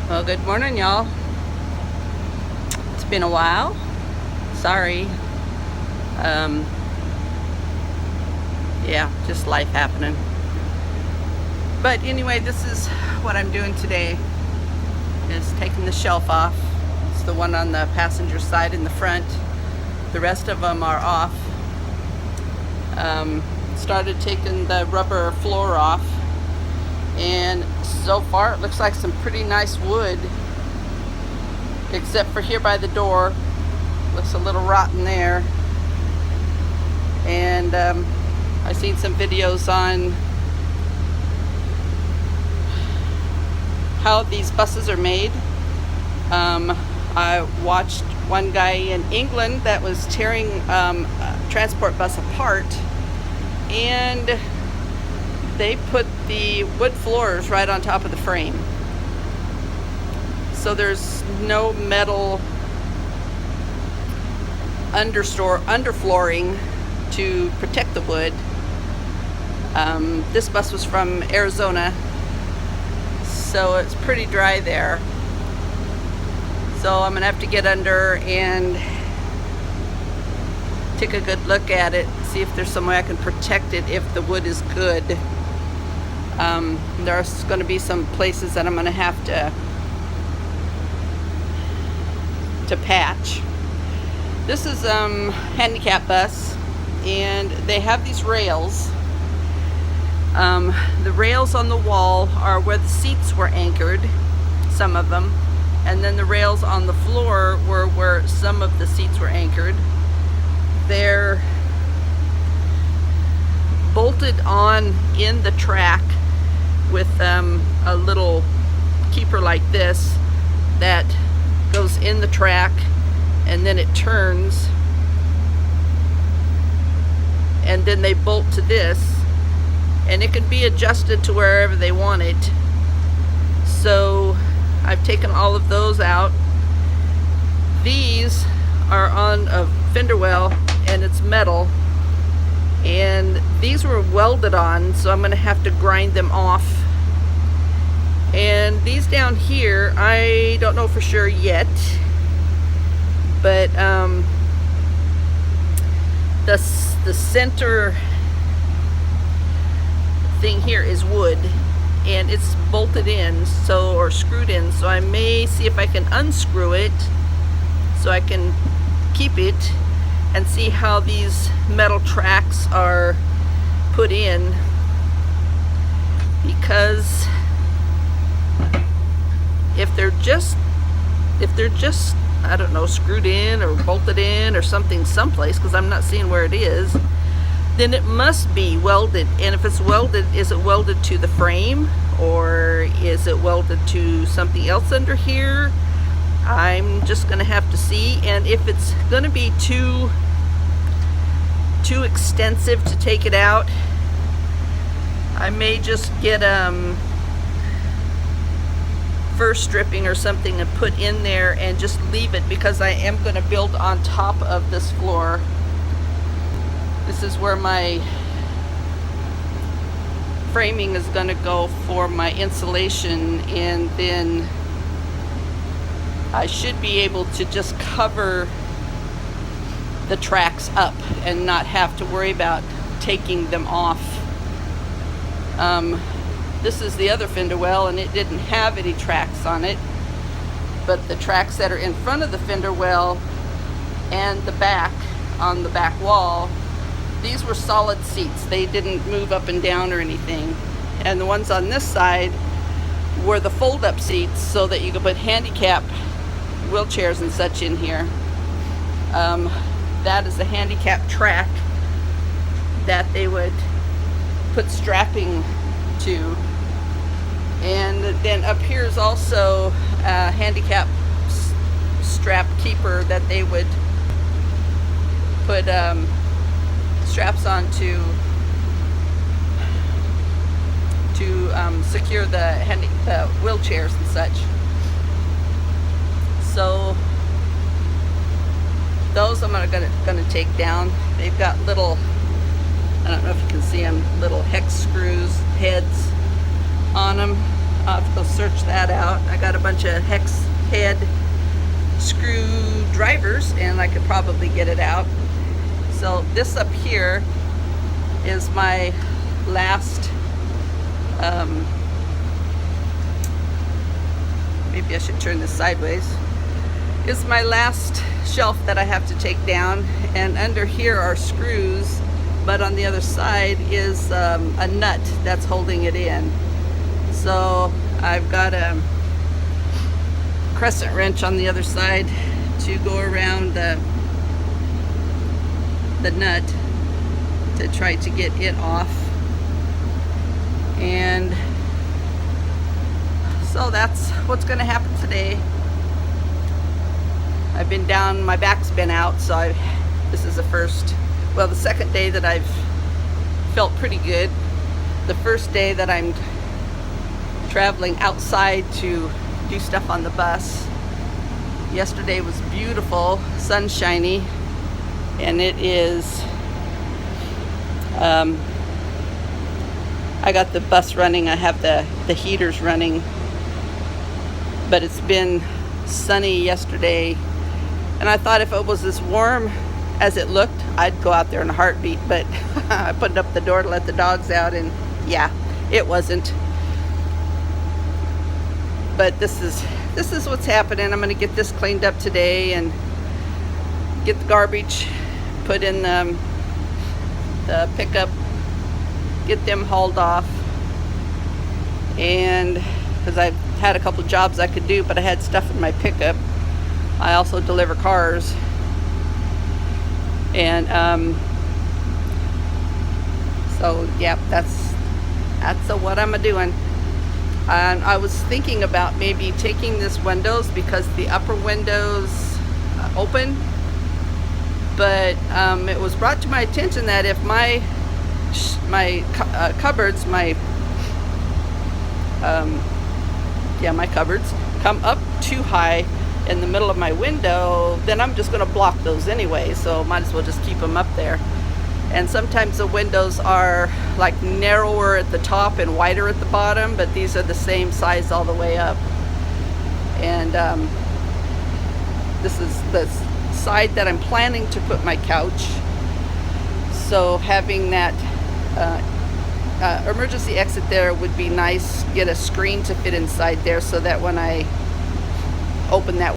Well, good morning, y'all. It's been a while. Sorry. Um, yeah, just life happening. But anyway, this is what I'm doing today, is taking the shelf off. It's the one on the passenger side in the front. The rest of them are off. Started taking the rubber floor off, and so far it looks like some pretty nice wood, except for here by the door. Looks a little rotten there. And I've seen some videos on how these buses are made. I watched one guy in England that was tearing a transport bus apart, and they put the wood floors right on top of the frame. So there's no metal underflooring to protect the wood. This bus was from Arizona, so it's pretty dry there. So I'm gonna have to get under and take a good look at it, see if there's some way I can protect it if the wood is good. There's going to be some places that I'm going to have to patch. This is handicap bus, and they have these rails. The rails on the wall are where the seats were anchored, some of them, and then the rails on the floor were where some of the seats were anchored. They're bolted on in the track with a little keeper like this that goes in the track, and then it turns, and then they bolt to this, and it can be adjusted to wherever they want it. So I've taken all of those out. These are on a fender well, and it's metal, and these were welded on, so I'm going to have to grind them off. And these down here, I don't know for sure yet, but the center thing here is wood, and it's bolted in, so, or screwed in, so I may see if I can unscrew it so I can keep it and see how these metal tracks are put in, because if they're just I don't know, screwed in or bolted in or something someplace, because I'm not seeing where it is, then it must be welded. And if it's welded, is it welded to the frame, or is it welded to something else under here? I'm just gonna have to see. And if it's gonna be too extensive to take it out, I may just get fur stripping or something and put in there and just leave it, because I am going to build on top of this floor. This is where my framing is going to go for my insulation, and then I should be able to just cover the tracks up and not have to worry about taking them off. This is the other fender well, and it didn't have any tracks on it, but the tracks that are in front of the fender well and the back, on the back wall, these were solid seats. They didn't move up and down or anything. And the ones on this side were the fold-up seats, so that you could put handicap wheelchairs and such in here. That is a handicap track that they would put strapping to. And then up here is also a handicap strap keeper that they would put straps on to secure the wheelchairs and such. So those I'm gonna take down. They've got little, I don't know if you can see them, little hex screws heads on them. I'll have to go search that out. I got a bunch of hex head screwdrivers and I could probably get it out. So this up here is my last, maybe I should turn this sideways, is my last shelf that I have to take down, and under here are screws, but on the other side is a nut that's holding it in. So I've got a crescent wrench on the other side to go around the nut to try to get it off. And so that's what's going to happen today. I've been down, my back's been out, so this is the second day that I've felt pretty good. The first day that I'm traveling outside to do stuff on the bus. Yesterday was beautiful, sunshiny, and it is, I got the bus running, I have the heaters running, but it's been sunny yesterday, and I thought if it was as warm as it looked, I'd go out there in a heartbeat, but I put up the door to let the dogs out, and yeah, it wasn't. But this is what's happening. I'm going to get this cleaned up today and get the garbage put in the pickup, get them hauled off. And because I've had a couple jobs I could do, but I had stuff in my pickup. I also deliver cars. And so yeah, that's what I'm doing. And I was thinking about maybe taking this windows, because the upper windows open, but it was brought to my attention that if my cupboards, my cupboards come up too high in the middle of my window, then I'm just going to block those anyway, so might as well just keep them up there. And sometimes the windows are like narrower at the top and wider at the bottom, but these are the same size all the way up. And this is the side that I'm planning to put my couch. So having that emergency exit there would be nice. Get a screen to fit inside there so that when I open that